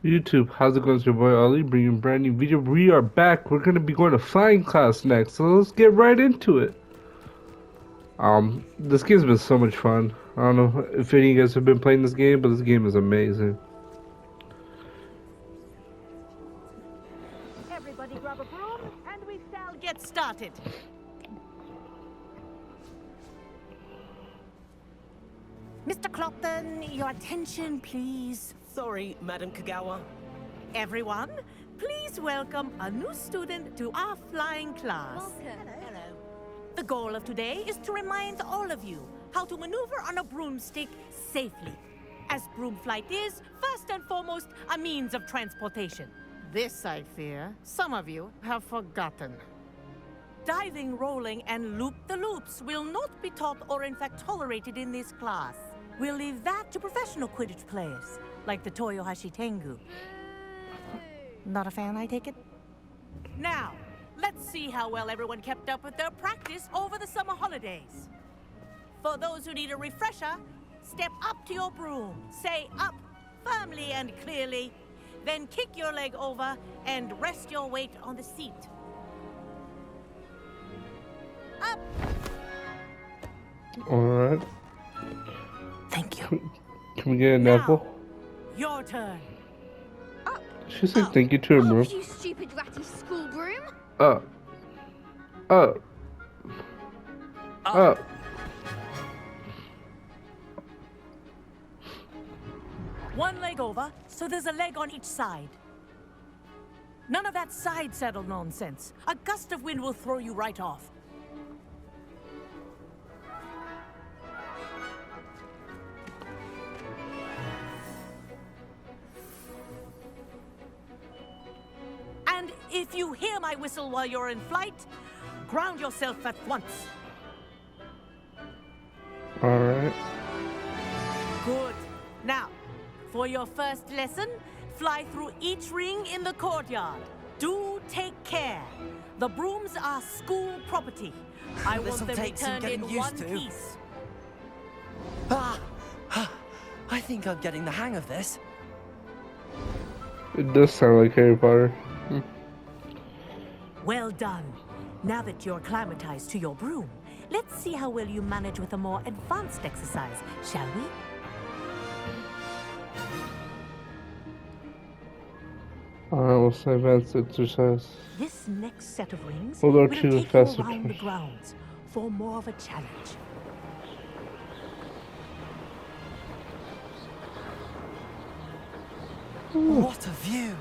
YouTube, how's it going? It's your boy Ollie, bringing a brand new video. We are back. We're gonna be going to flying class next, so let's get right into it. This game's been so much fun. I don't know if any of you guys have been playing this game, but this game is amazing. Everybody grab a broom, and we shall get started. Mr. Clopton, your attention, please. Sorry, Madam Kagawa. Everyone, please welcome a new student to our flying class. Welcome. Hello. The goal of today is to remind all of you how to maneuver on a broomstick safely, as broom flight is, first and foremost, a means of transportation. This, I fear, some of you have forgotten. Diving, rolling, and loop-the-loops will not be taught or in fact tolerated in this class. We'll leave that to professional Quidditch players, like the Toyohashi Tengu. Not a fan, I take it? Now, let's see how well everyone kept up with their practice over the summer holidays. For those who need a refresher, step up to your broom, say up firmly and clearly, then kick your leg over and rest your weight on the seat. Up! Alright. Thank you. Can we get an Now, apple? Your turn. Up. She said thank you to her broom. You stupid ratty school broom. Up. Up. Up. One leg over, so there's a leg on each side. None of that side saddle nonsense. A gust of wind will throw you right off. And if you hear my whistle while you're in flight, ground yourself at once. Alright. Good. Now, for your first lesson, fly through each ring in the courtyard. Do take care. The brooms are school property. I want This'll them take some returned in getting one used to. piece. I think I'm getting the hang of this. It does sound like Harry Potter. Well done. Now that you're acclimatized to your broom, let's see how well you manage with a more advanced exercise, shall we? Alright, what's the advanced exercise? This next set of rings Hold will on take to you faster around the turns. grounds for more of a challenge. What a view!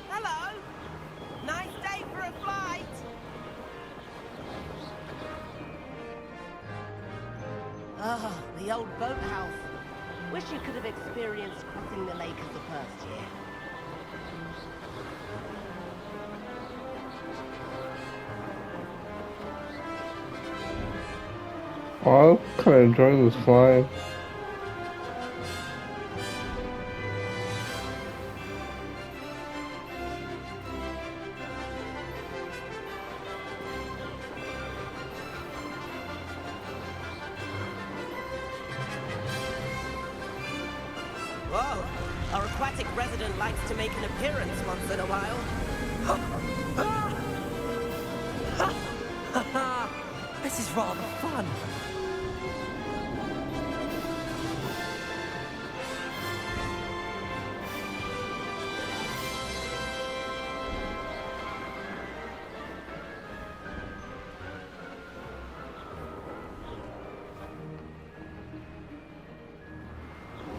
Hello! Nice day for a flight! Ah, the old boathouse. Wish you could have experienced crossing the lake as the first year. Oh, I'm kind of enjoying this flying. Whoa! Our aquatic resident likes to make an appearance once in a while. This is rather fun.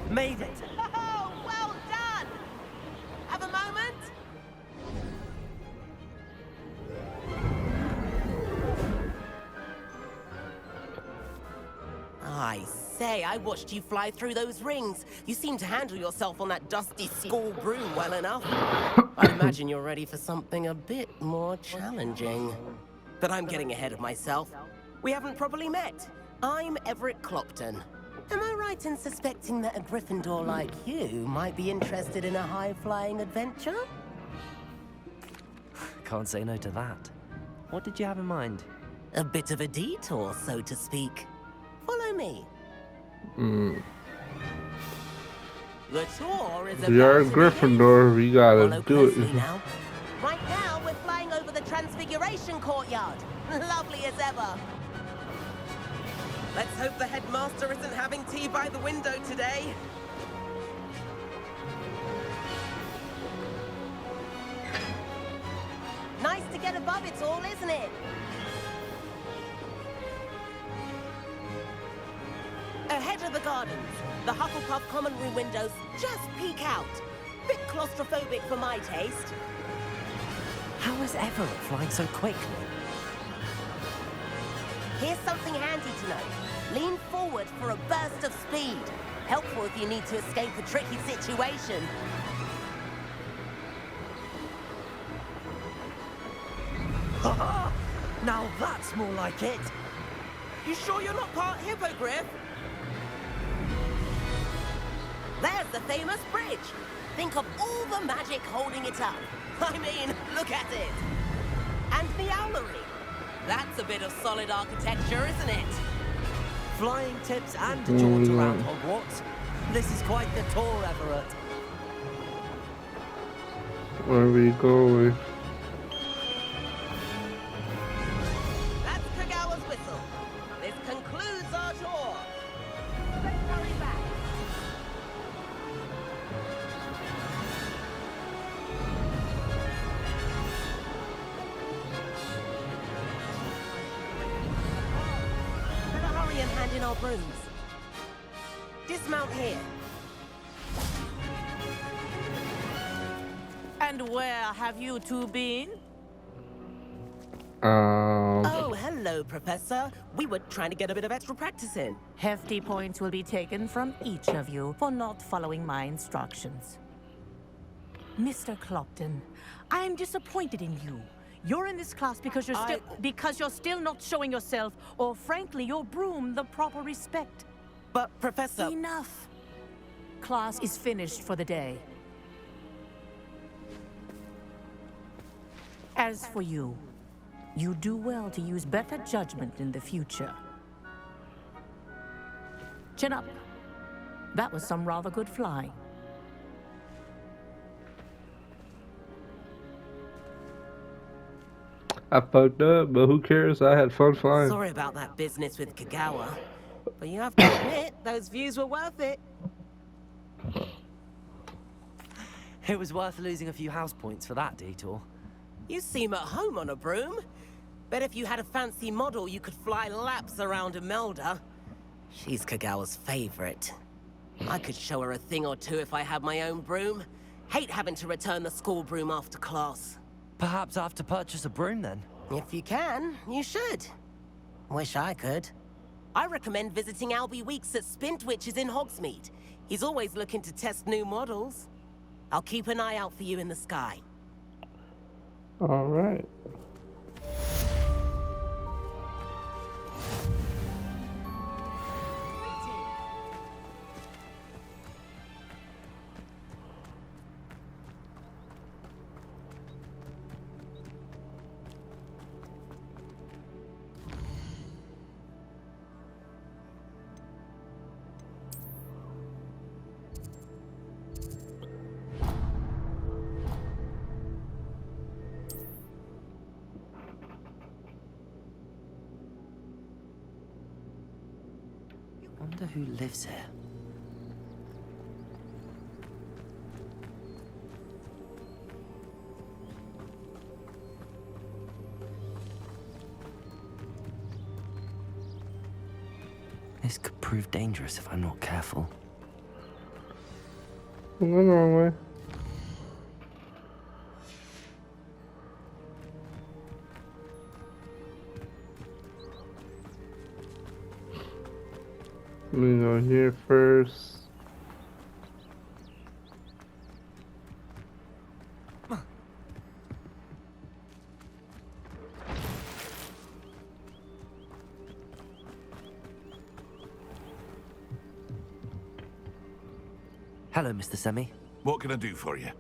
Made it. Oh, well done! Have a moment? I say, I watched you fly through those rings. You seem to handle yourself on that dusty school broom well enough. I imagine you're ready for something a bit more challenging. But I'm getting ahead of myself. We haven't properly met. I'm Everett Clopton. Am I right in suspecting that a Gryffindor like you might be interested in a high-flying adventure? Can't say no to that. What did you have in mind? A bit of a detour, so to speak. Follow me. The tour is We are about to begin. Gryffindor. We gotta Follow do closely it. now. Right now, we're flying over the Transfiguration Courtyard. Lovely as ever. Let's hope the headmaster isn't having tea by the window today. Nice to get above it all, isn't it? Ahead of the gardens, the Hufflepuff common room windows just peek out. Bit claustrophobic for my taste. How is Everett flying so quickly? Here's something handy to know. Lean forward for a burst of speed. Helpful if you need to escape a tricky situation. Now that's more like it. You sure you're not part hippogriff? There's the famous bridge. Think of all the magic holding it up. I mean, look at it. And the owlery. That's a bit of solid architecture, isn't it? Flying tips and a jaunt around Hogwarts. This is quite the tour, Everett. Where are we going? That's Kagawa's whistle. This concludes our tour. Let's hurry back. Better hurry and hand in our brooms. Dismount here. And where have you two been? Oh, hello, Professor. We were trying to get a bit of extra practice in. Hefty points will be taken from each of you for not following my instructions. Mr. Clopton, I am disappointed in you. You're in this class because you're still not showing yourself, or frankly, your broom the proper respect. But, Professor... Enough. Class is finished for the day. As for you, you do well to use better judgment in the future. Chin up. That was some rather good flying. I fucked up, but who cares? I had fun flying. Sorry about that business with Kagawa. But you have to admit, those views were worth it. It was worth losing a few house points for that detour. You seem at home on a broom. Bet if you had a fancy model, you could fly laps around Imelda. She's Kagawa's favorite. I could show her a thing or two if I had my own broom. Hate having to return the school broom after class. Perhaps I have to purchase a broom then. If you can, you should. Wish I could. I recommend visiting Albie Weeks at Spintwitches in Hogsmeade. He's always looking to test new models. I'll keep an eye out for you in the sky. All right. I wonder who lives here. This could prove dangerous if I'm not careful. I'm going the wrong way. Let me go here first. Hello, Mr. Semi. What can I do for you?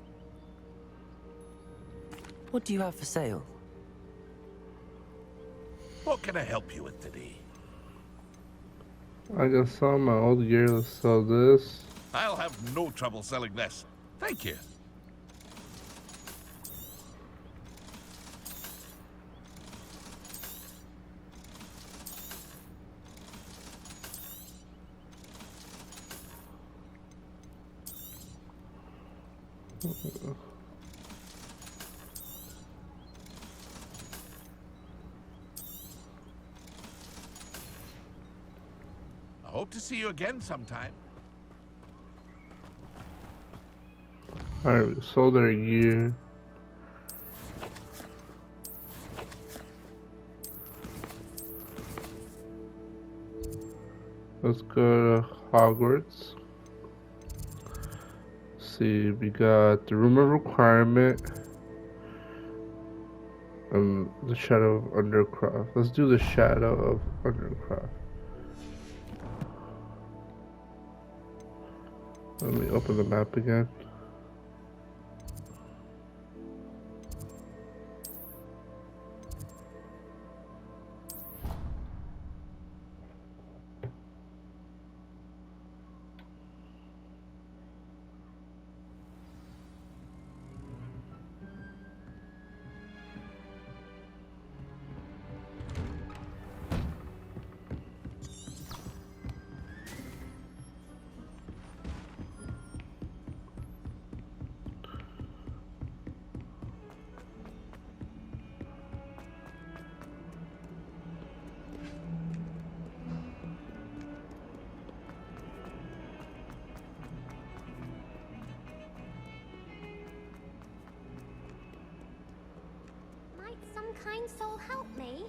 What do you have for sale? What can I help you with today? I just saw my old gear. Let's sell this. I'll have no trouble selling this. Thank you. I hope to see you again sometime. Alright, we sold our gear. Let's go to Hogwarts. Let's see, we got the room of requirement and the shadow of Undercroft. Let's do the shadow of Undercroft. Let me open the map again. Might some kind soul help me?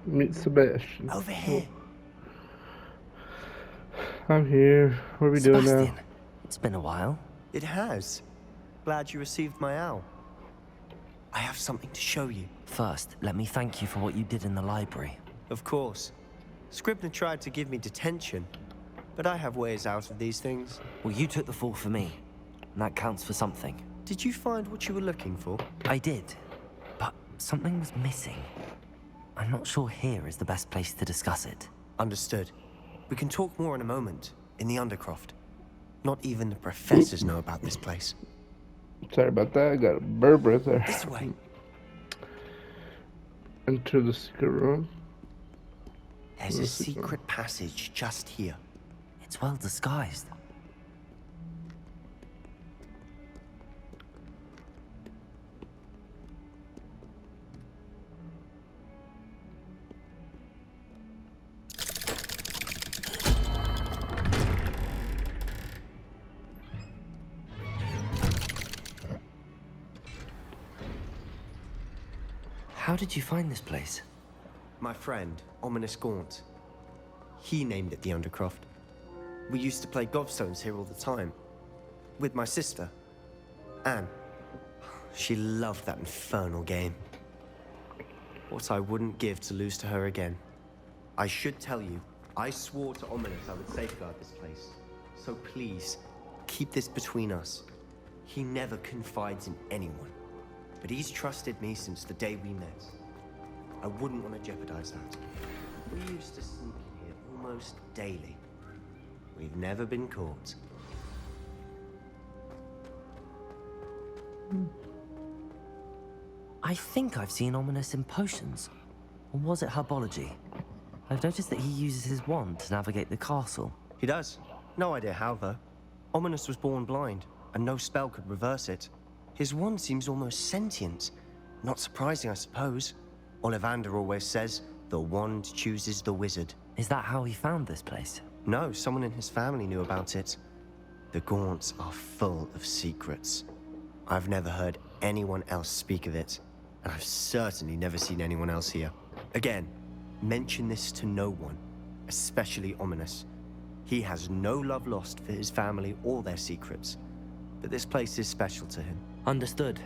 Meet Sebastian. Over here. I'm here. What are we doing now? Sebastian, it's been a while. It has. Glad you received my owl. I have something to show you. First, let me thank you for what you did in the library. Of course. Scribner tried to give me detention, but I have ways out of these things. Well, you took the fall for me, and that counts for something. Did you find what you were looking for? I did, but something was missing. I'm not sure here is the best place to discuss it. Understood. We can talk more in a moment, in the Undercroft. Not even the professors know about this place. Sorry about that. I got a burp right there. This way. Enter the secret room. There's a secret passage just here. It's well disguised. How did you find this place? My friend, Ominous Gaunt. He named it the Undercroft. We used to play gobstones here all the time. With my sister, Anne. She loved that infernal game. What I wouldn't give to lose to her again. I should tell you, I swore to Ominous I would safeguard this place. So please, keep this between us. He never confides in anyone. But he's trusted me since the day we met. I wouldn't want to jeopardize that. We used to sneak in here almost daily. We've never been caught. I think I've seen Ominous in potions. Or was it herbology? I've noticed that he uses his wand to navigate the castle. He does. No idea how, though. Ominous was born blind, and no spell could reverse it. His wand seems almost sentient. Not surprising, I suppose. Ollivander always says, the wand chooses the wizard. Is that how he found this place? No, someone in his family knew about it. The Gaunts are full of secrets. I've never heard anyone else speak of it, and I've certainly never seen anyone else here. Again, mention this to no one, especially Ominous. He has no love lost for his family or their secrets, but this place is special to him. Understood.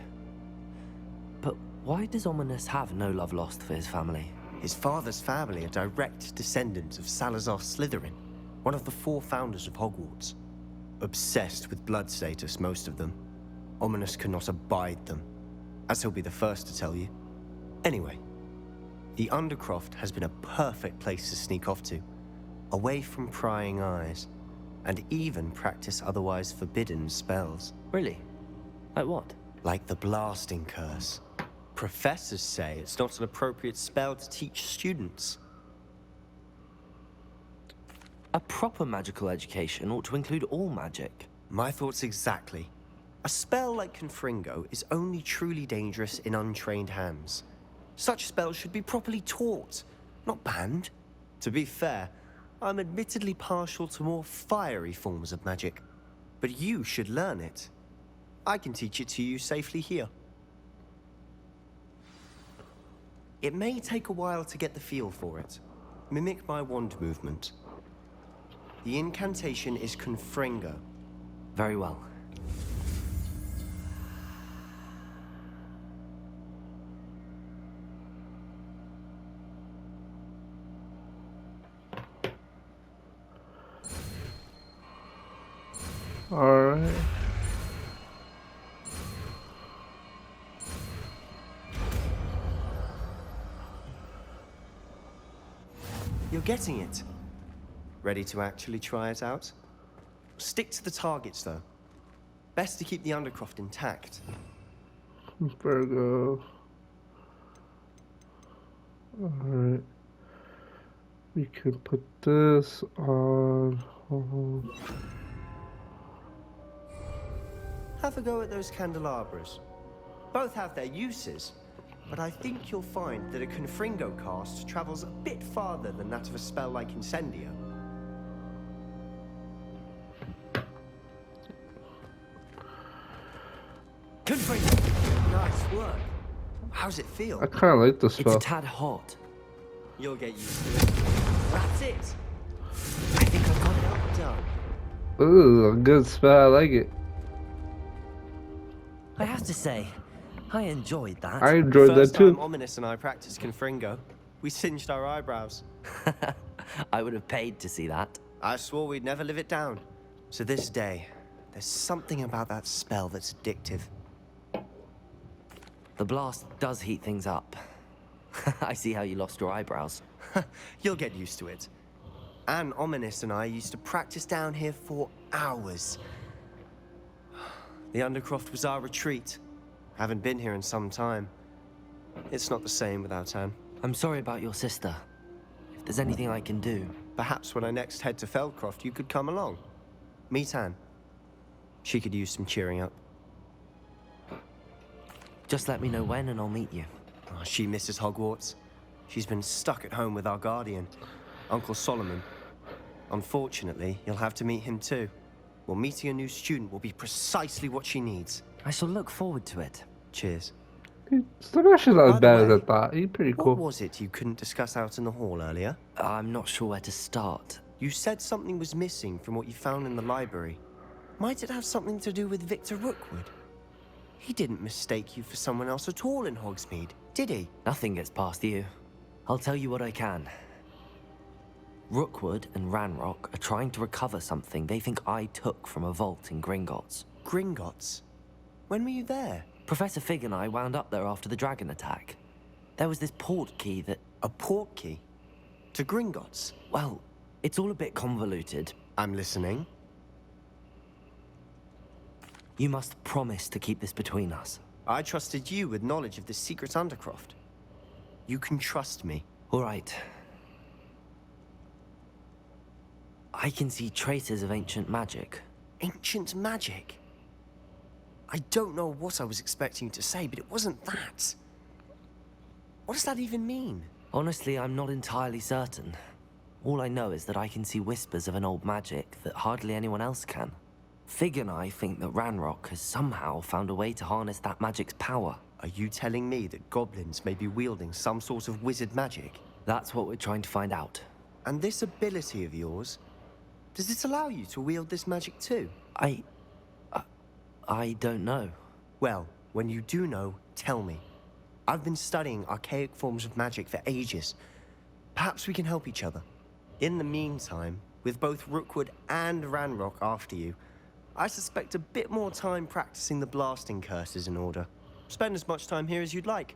But why does Ominous have no love lost for his family? His father's family are direct descendants of Salazar Slytherin, one of the 4 founders of Hogwarts. Obsessed with blood status, most of them. Ominous cannot abide them, as he'll be the first to tell you. Anyway, the Undercroft has been a perfect place to sneak off to. away from prying eyes, and even practice otherwise forbidden spells. Really? Like what? Like the blasting curse. Professors say it's not an appropriate spell to teach students. A proper magical education ought to include all magic. My thoughts exactly. A spell like Confringo is only truly dangerous in untrained hands. Such spells should be properly taught, not banned. To be fair, I'm admittedly partial to more fiery forms of magic, but you should learn it. I can teach it to you safely here. It may take a while to get the feel for it. Mimic my wand movement. The incantation is Confringo. Very well. Alright. You're getting it. Ready to actually try it out? Stick to the targets, though. Best to keep the Undercroft intact. Virgo. Alright. We can put this on. Have a go at those candelabras. Both have their uses, but I think you'll find that a Confringo cast travels a bit farther than that of a spell like Incendio. Confringo! Nice work. How's it feel? I kind of like this It's a spell. tad hot. You'll get used to it. That's it. I think I've got it. Well done. Ooh, a good spell. I like it. I have to say, I enjoyed that. I enjoyed that First time too. Ominous and I practiced Confringo, we singed our eyebrows. I would have paid to see that. I swore we'd never live it down. To this day, there's something about that spell that's addictive. The blast does heat things up. I see how you lost your eyebrows. You'll get used to it. Anne, Ominous and I used to practice down here for hours. The Undercroft was our retreat. Haven't been here in some time. It's not the same without Anne. I'm sorry about your sister. If there's anything I can do... Perhaps when I next head to Feldcroft, you could come along. Meet Anne. She could use some cheering up. Just let me know when and I'll meet you. Oh, she misses Hogwarts. She's been stuck at home with our guardian, Uncle Solomon. Unfortunately, you'll have to meet him too. Well, meeting a new student will be precisely what she needs. I shall look forward to it. Cheers. Sebastian's not By as the bad as way, I thought. He's pretty What cool. was it you couldn't discuss out in the hall earlier? I'm not sure where to start. You said something was missing from what you found in the library. Might it have something to do with Victor Rookwood? He didn't mistake you for someone else at all in Hogsmeade, did he? Nothing gets past you. I'll tell you what I can. Rookwood and Ranrock are trying to recover something they think I took from a vault in Gringotts. Gringotts? When were you there? Professor Fig and I wound up there after the dragon attack. There was this portkey that... A portkey? To Gringotts? Well, it's all a bit convoluted. I'm listening. You must promise to keep this between us. I trusted you with knowledge of the secret Undercroft. You can trust me. All right. I can see traces of ancient magic. Ancient magic? I don't know what I was expecting you to say, but it wasn't that. What does that even mean? Honestly, I'm not entirely certain. All I know is that I can see whispers of an old magic that hardly anyone else can. Fig and I think that Ranrock has somehow found a way to harness that magic's power. Are you telling me that goblins may be wielding some sort of wizard magic? That's what we're trying to find out. And this ability of yours, does it allow you to wield this magic too? I don't know. Well, when you do know, tell me. I've been studying archaic forms of magic for ages. Perhaps we can help each other. In the meantime, with both Rookwood and Ranrock after you, I suspect a bit more time practicing the blasting curse is in order. Spend as much time here as you'd like.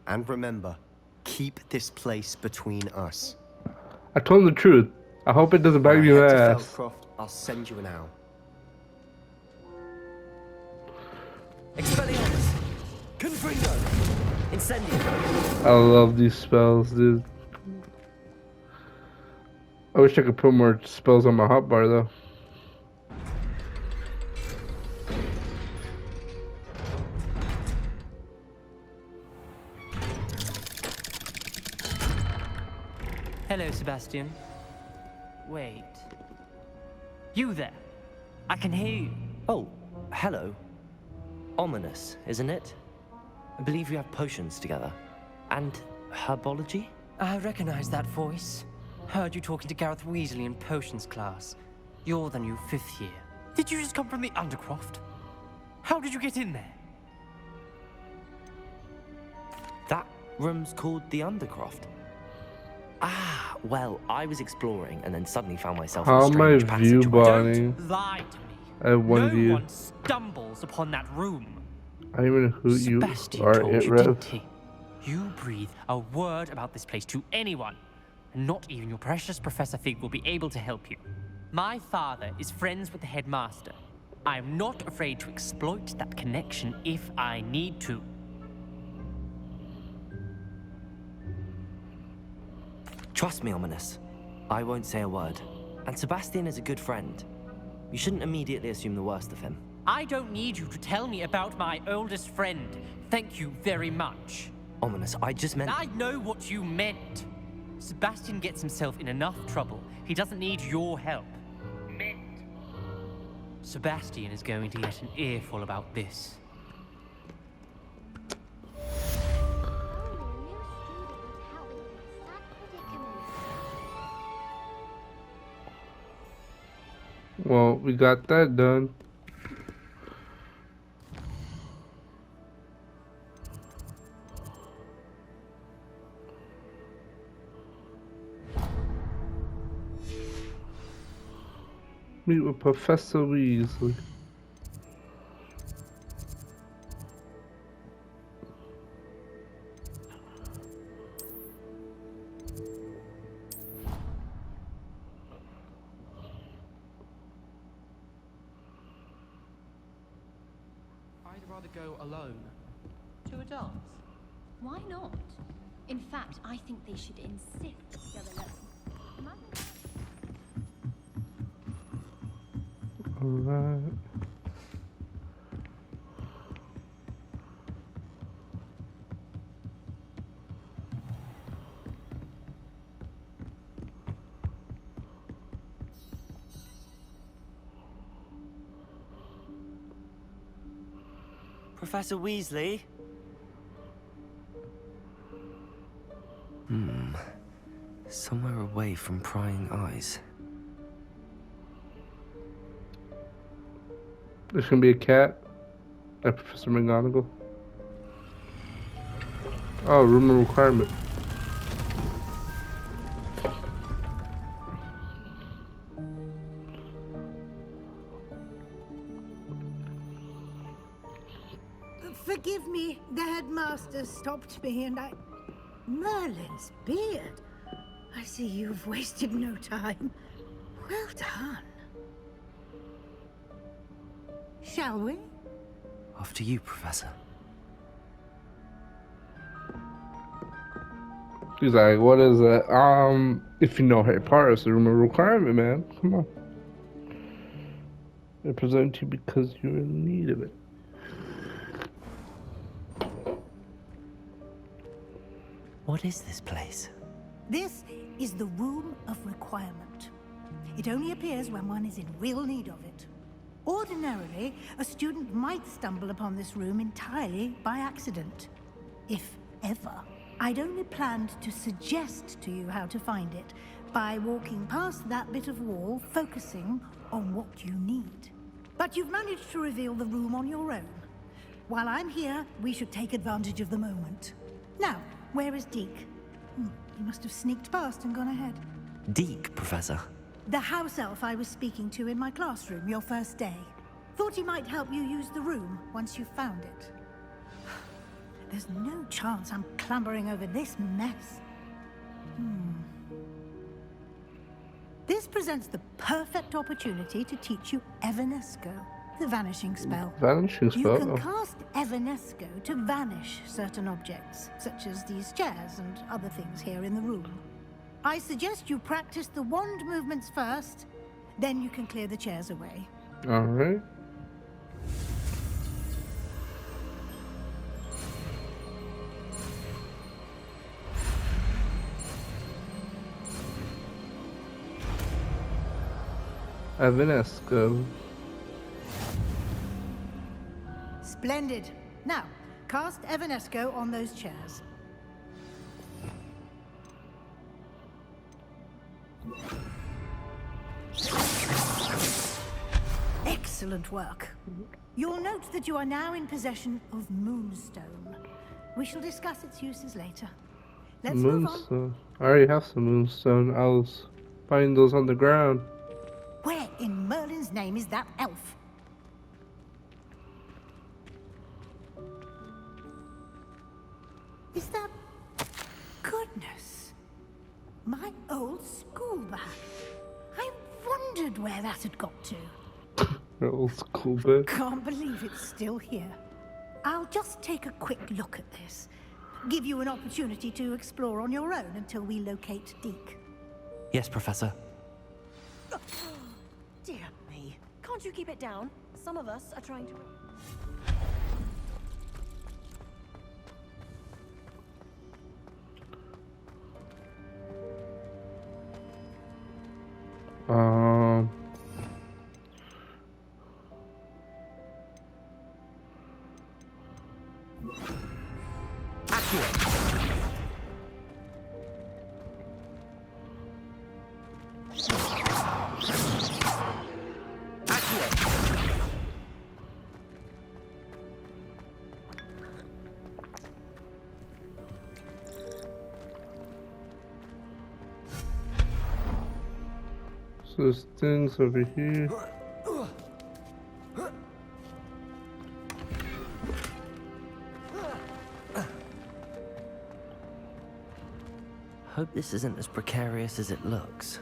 And remember, keep this place between us. I told him the truth. I hope it doesn't When bite I me in head the to ass. Feldcroft, I'll send you an owl. Expelliarmus! Confringo! Incendio! I love these spells, dude. I wish I could put more spells on my hotbar though. Hello, Sebastian. Wait. You there? I can hear you. Oh, hello. Ominous, isn't it? I believe we have potions together. And herbology? I recognize that voice. Heard you talking to Gareth Weasley in potions class. You're the new 5th year. Did you just come from the Undercroft? How did you get in there? That room's called the Undercroft. Ah, well, I was exploring and then suddenly found myself in How a am I strange view passageway. botting? Don't lie to me. I have one no view. one stumbles upon that room. I don't even know who you Sebastian are, told it you, Rev. didn't he? You breathe a word about this place to anyone, and not even your precious Professor Fig will be able to help you. My father is friends with the headmaster. I am not afraid to exploit that connection if I need to. Trust me, Ominous. I won't say a word. And Sebastian is a good friend. You shouldn't immediately assume the worst of him. I don't need you to tell me about my oldest friend. Thank you very much. Ominous, I just meant... I know what you meant. Sebastian gets himself in enough trouble. He doesn't need your help. Meant. Sebastian is going to get an earful about this. Well, we got that done. Meet with Professor Weasley. I'd rather go alone. To a dance? Why not? In fact, I think they should insist the other lesson. Alright. Professor Weasley? Somewhere away from prying eyes. There's gonna be a cat. Like Professor McGonagall. Oh, room of requirement. Forgive me, the headmaster stopped me and I... Merlin's beard. I see you've wasted no time. Well done. Shall we? After you, Professor. She's like, what is that? If you know Harry Potter, it's the room of requirement, man. Come on. I present to you because you're in need of it. What is this place? This is the room of requirement. It only appears when one is in real need of it. Ordinarily, a student might stumble upon this room entirely by accident. If ever. I'd only planned to suggest to you how to find it by walking past that bit of wall, focusing on what you need. But you've managed to reveal the room on your own. While I'm here, we should take advantage of the moment. Now, where is Deke? He must have sneaked past and gone ahead. Deke, Professor. The house elf I was speaking to in my classroom your first day. Thought he might help you use the room once you found it. There's no chance I'm clambering over this mess. This presents the perfect opportunity to teach you Evanesco, the vanishing spell. Vanishing You spell? can cast Evanesco to vanish certain objects, such as these chairs and other things here in the room. I suggest you practice the wand movements first, then you can clear the chairs away. Alright. Avanesco. Splendid. Now, cast Evanesco on those chairs. Excellent work. You'll note that you are now in possession of Moonstone. We shall discuss its uses later. Let's move on. Moonstone. I already have some Moonstone. I was finding those on the ground. Where in Merlin's name is that elf? Is that... Goodness. My old school bag. I wondered where that had got to. Old school bag. Can't believe it's still here. I'll just take a quick look at this. Give you an opportunity to explore on your own until we locate Deke. Yes, Professor. Dear me. Can't you keep it down? Some of us are trying to... So there's things over here. Hope this isn't as precarious as it looks.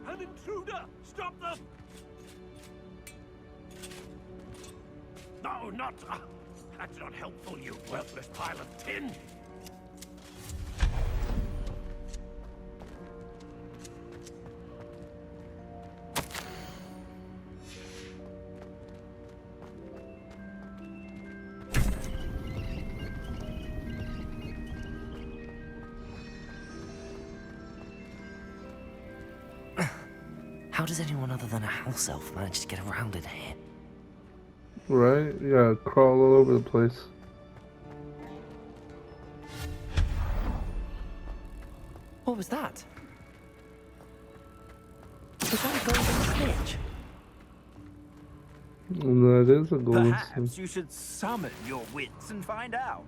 An intruder! Stop them! No, not... that's not helpful, you worthless pile of tin! How does anyone other than a house elf manage to get around in here? Right? Yeah, crawl all over the place. What was that? Was that a golden snitch? That is a golden snitch. Perhaps you should summon your wits and find out.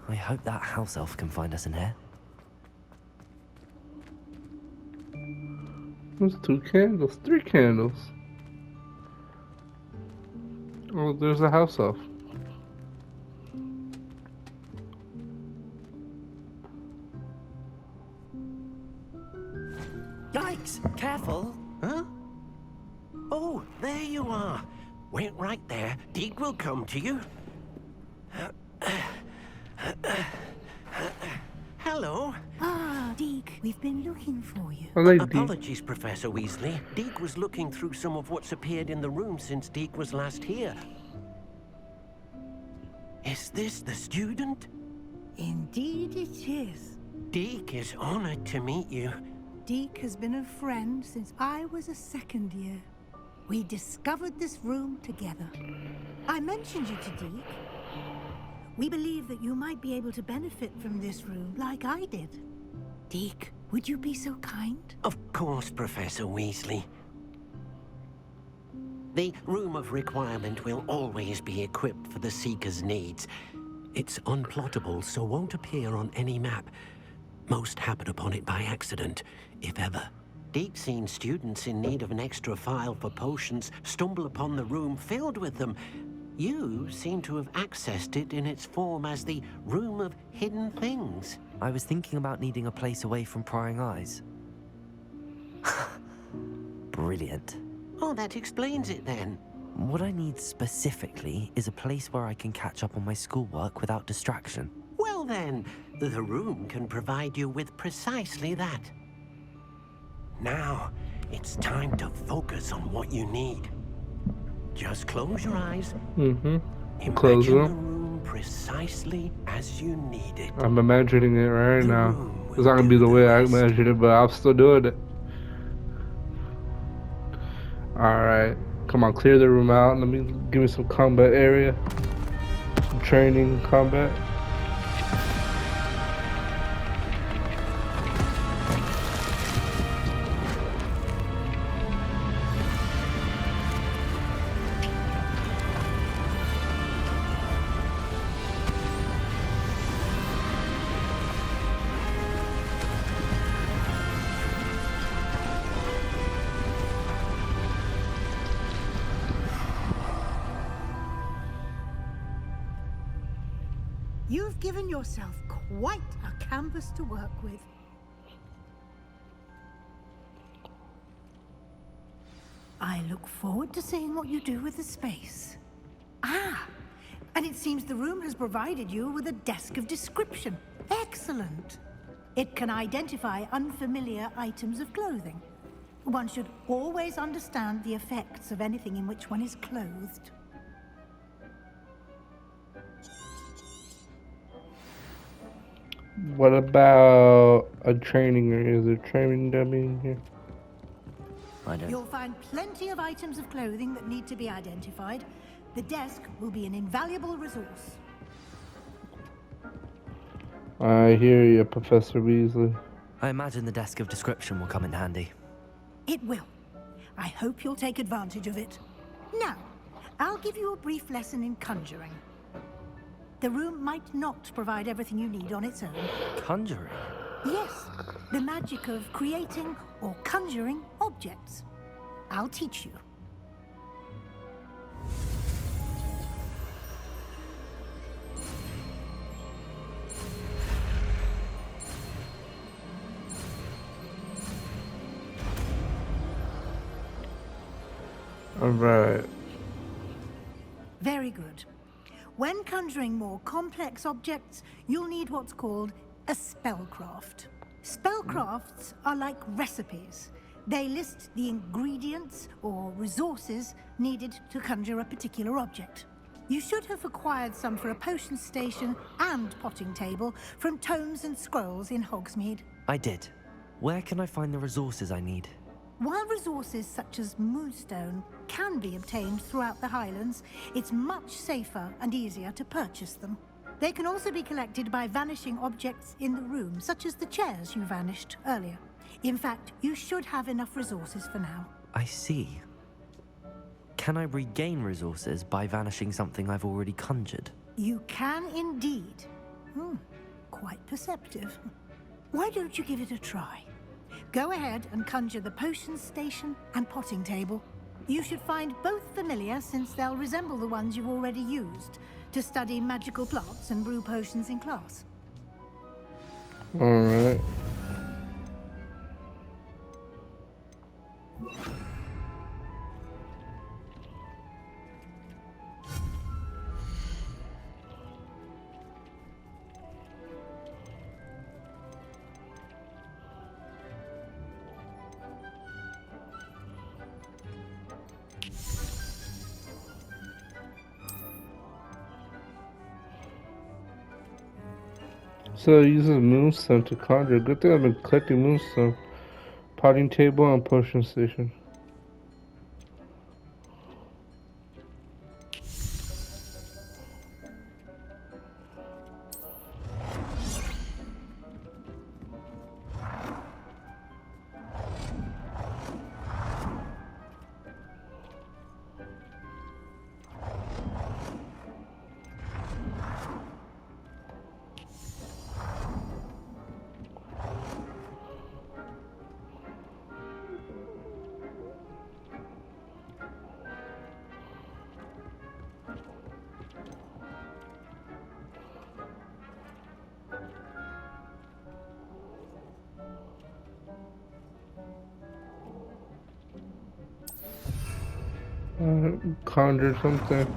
I hope that house elf can find us in here. There's 2 candles, 3 candles. Oh, there's a house elf. Yikes! Careful! Huh? Oh, there you are. Wait right there. Deke will come to you. Hello. Ah, Deke, we've been looking for you. Apologies, Professor Weasley. Deke was looking through some of what's appeared in the room since Deke was last here. Is this the student? Indeed it is. Deke is honored to meet you. Deke has been a friend since I was a second year. We discovered this room together. I mentioned you to Deke. We believe that you might be able to benefit from this room like I did. Deke, would you be so kind? Of course, Professor Weasley. The Room of Requirement will always be equipped for the Seeker's needs. It's unplottable, so won't appear on any map. Most happen upon it by accident, if ever. Deke's seen students in need of an extra file for potions stumble upon the room filled with them. You seem to have accessed it in its form as the Room of Hidden Things. I was thinking about needing a place away from prying eyes. Brilliant. Oh, that explains it then. What I need specifically is a place where I can catch up on my schoolwork without distraction. Well then, the room can provide you with precisely that. Now, it's time to focus on what you need. Just close your eyes. Mm-hmm. Imagine the room precisely as you need it. I'm imagining it right now. It's not gonna be the way I imagined it, but I'll still do it. Alright. Come on, clear the room out. Let me give me some combat area. Some training combat. You've given yourself quite a canvas to work with. I look forward to seeing what you do with the space. Ah, and it seems the room has provided you with a desk of description. Excellent. It can identify unfamiliar items of clothing. One should always understand the effects of anything in which one is clothed. What about a training area? Is there a training dummy in here? You'll find plenty of items of clothing that need to be identified. The desk will be an invaluable resource. I hear you, Professor Weasley. I imagine the desk of description will come in handy. It will. I hope you'll take advantage of it. Now, I'll give you a brief lesson in conjuring. The room might not provide everything you need on its own. Conjuring? Yes, the magic of creating or conjuring objects. I'll teach you. All right. Very good. When conjuring more complex objects, you'll need what's called a spellcraft. Spellcrafts are like recipes. They list the ingredients or resources needed to conjure a particular object. You should have acquired some for a potion station and potting table from tomes and scrolls in Hogsmeade. I did. Where can I find the resources I need? While resources such as Moonstone can be obtained throughout the Highlands, it's much safer and easier to purchase them. They can also be collected by vanishing objects in the room, such as the chairs you vanished earlier. In fact, you should have enough resources for now. I see. Can I regain resources by vanishing something I've already conjured? You can indeed. Quite perceptive. Why don't you give it a try? Go ahead and conjure the potion station and potting table. You should find both familiar, since they'll resemble the ones you've already used to study magical plants and brew potions in class. All right. So it uses Moonstone to conjure. Good thing I've been collecting Moonstone. potting table and potion station. Conjure something.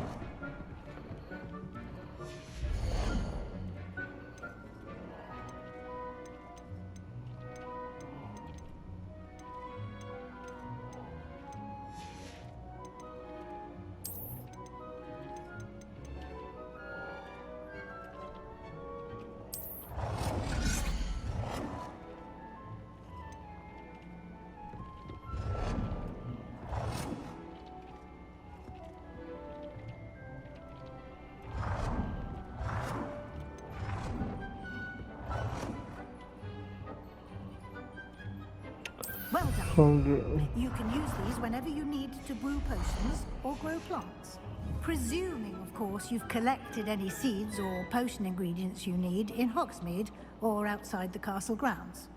Well done. You can use these whenever you need to brew potions or grow plants. Presuming, of course, you've collected any seeds or potion ingredients you need in Hogsmeade or outside the castle grounds.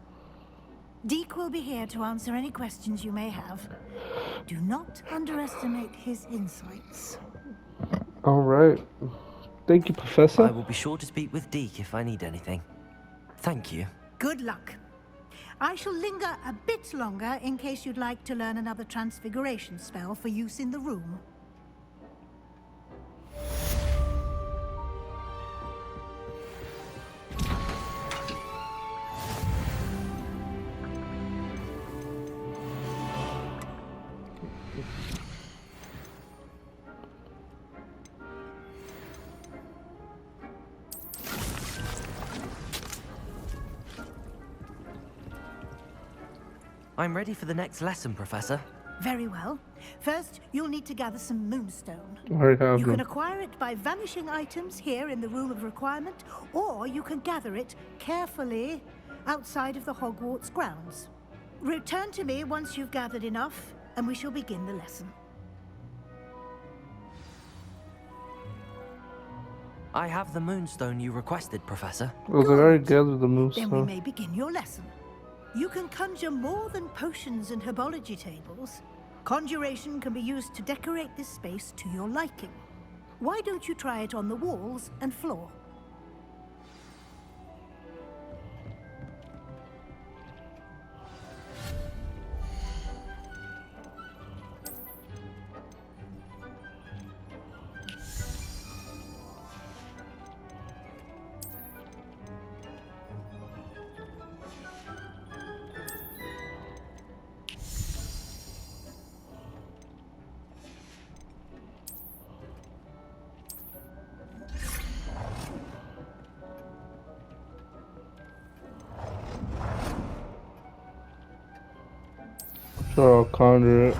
Deke will be here to answer any questions you may have. Do not underestimate his insights. All right. Thank you, Professor. I will be sure to speak with Deke if I need anything. Thank you. Good luck. I shall linger a bit longer in case you'd like to learn another transfiguration spell for use in the room. I'm ready for the next lesson, Professor. Very well. First, you'll need to gather some moonstone. I already have You them. can acquire it by vanishing items here in the Room of Requirement, or you can gather it carefully outside of the Hogwarts grounds. Return to me once you've gathered enough, and we shall begin the lesson. I have the moonstone you requested, Professor. Well, I already gathered the Then we moonstone. may begin your lesson. You can conjure more than potions and herbology tables. Conjuration can be used to decorate this space to your liking. Why don't you try it on the walls and floor? So I'll conjure it.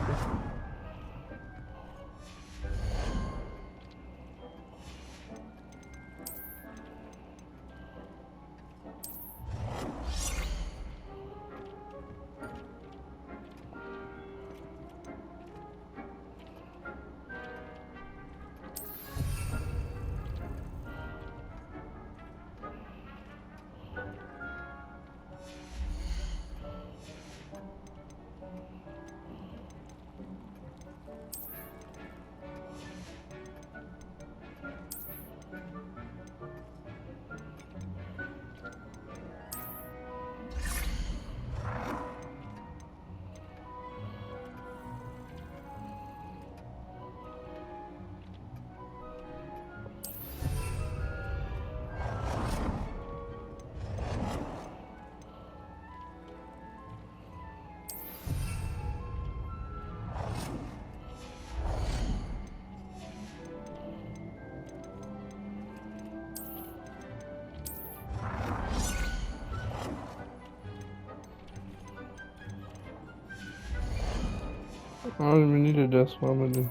I don't even need it, that's what I'm gonna do.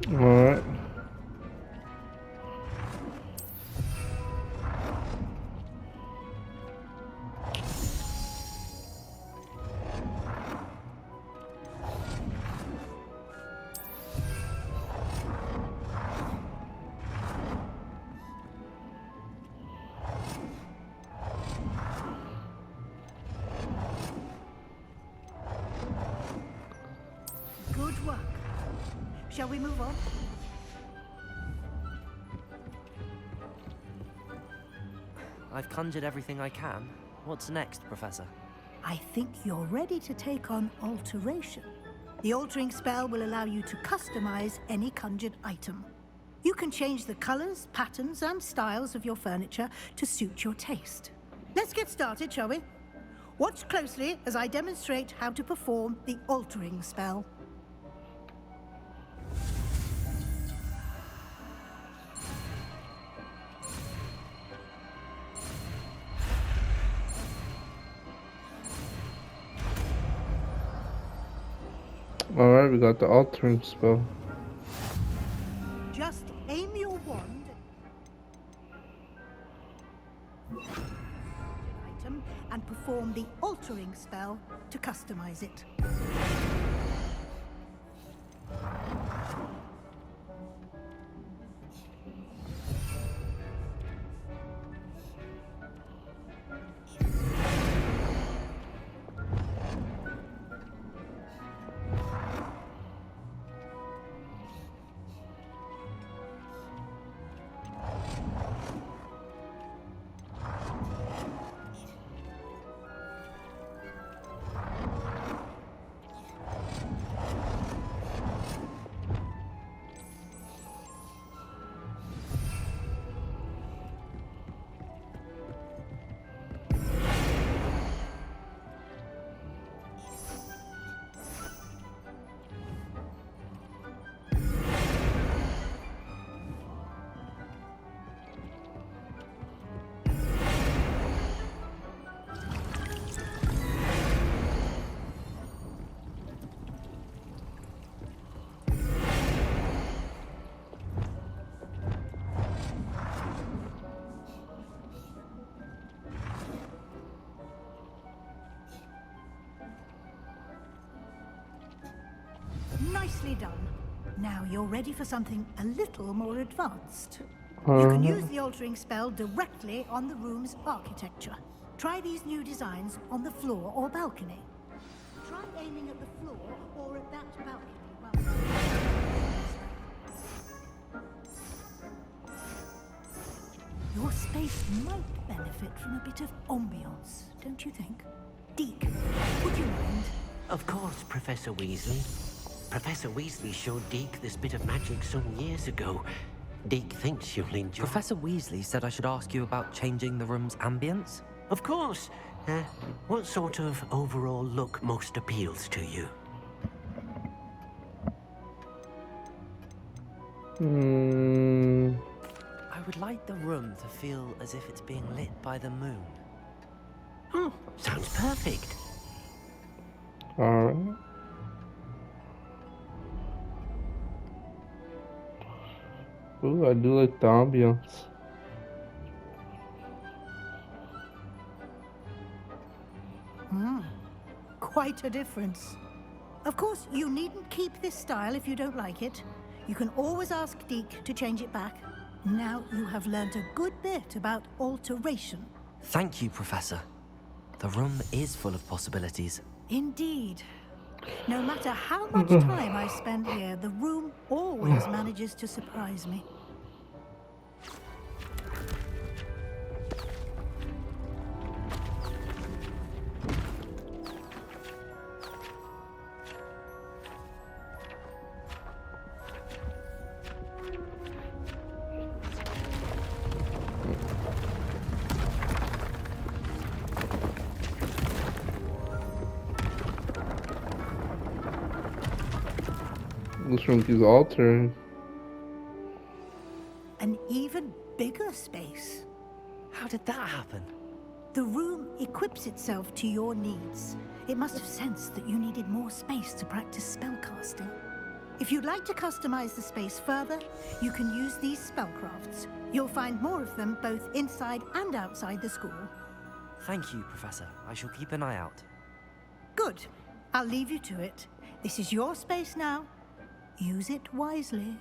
Alright. Good work. Shall we move on? I've conjured everything I can. What's next, Professor? I think you're ready to take on alteration. The altering spell will allow you to customize any conjured item. You can change the colors, patterns, and styles of your furniture to suit your taste. Let's get started, shall we? Watch closely as I demonstrate how to perform the altering spell. Alright, we got the altering spell. Just aim your wand item and perform the altering spell to customize it. Nicely done. Now you're ready for something a little more advanced. You can use the altering spell directly on the room's architecture. Try these new designs on the floor or balcony. Try aiming at the floor or at that balcony. Your space might benefit from a bit of ambiance, don't you think? Deke, would you mind? Of course, Professor Weasley. Professor Weasley showed Deke this bit of magic some years ago. Deke thinks you'll enjoy. Professor Weasley said I should ask you about changing the room's ambience? Of course. What sort of overall look most appeals to you? I would like the room to feel as if it's being lit by the moon. Oh, sounds perfect. Alright. Ooh, I do like the ambiance. Quite a difference. Of course, you needn't keep this style if you don't like it. You can always ask Deke to change it back. Now you have learnt a good bit about alteration. Thank you, Professor. The room is full of possibilities. Indeed. No matter how much time I spend here, the room always manages to surprise me. This room keeps altering. An even bigger space. How did that happen? The room equips itself to your needs. It must have sensed that you needed more space to practice spellcasting. If you'd like to customize the space further, you can use these spellcrafts. You'll find more of them both inside and outside the school. Thank you, Professor. I shall keep an eye out. Good. I'll leave you to it. This is your space now. Use it wisely.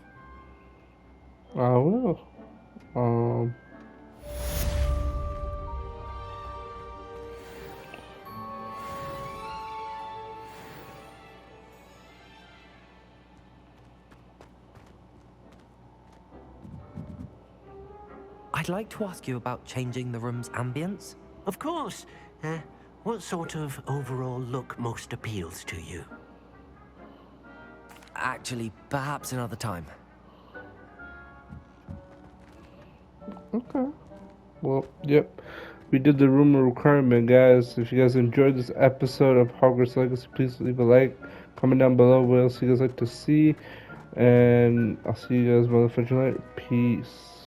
I will. I'd like to ask you about changing the room's ambience. Of course. What sort of overall look most appeals to you? Actually, perhaps another time. Okay. Well, yep. We did the room requirement, guys. If you guys enjoyed this episode of Hogwarts Legacy, please leave a like. Comment down below what else you guys like to see. And I'll see you guys motherfucking later. Peace.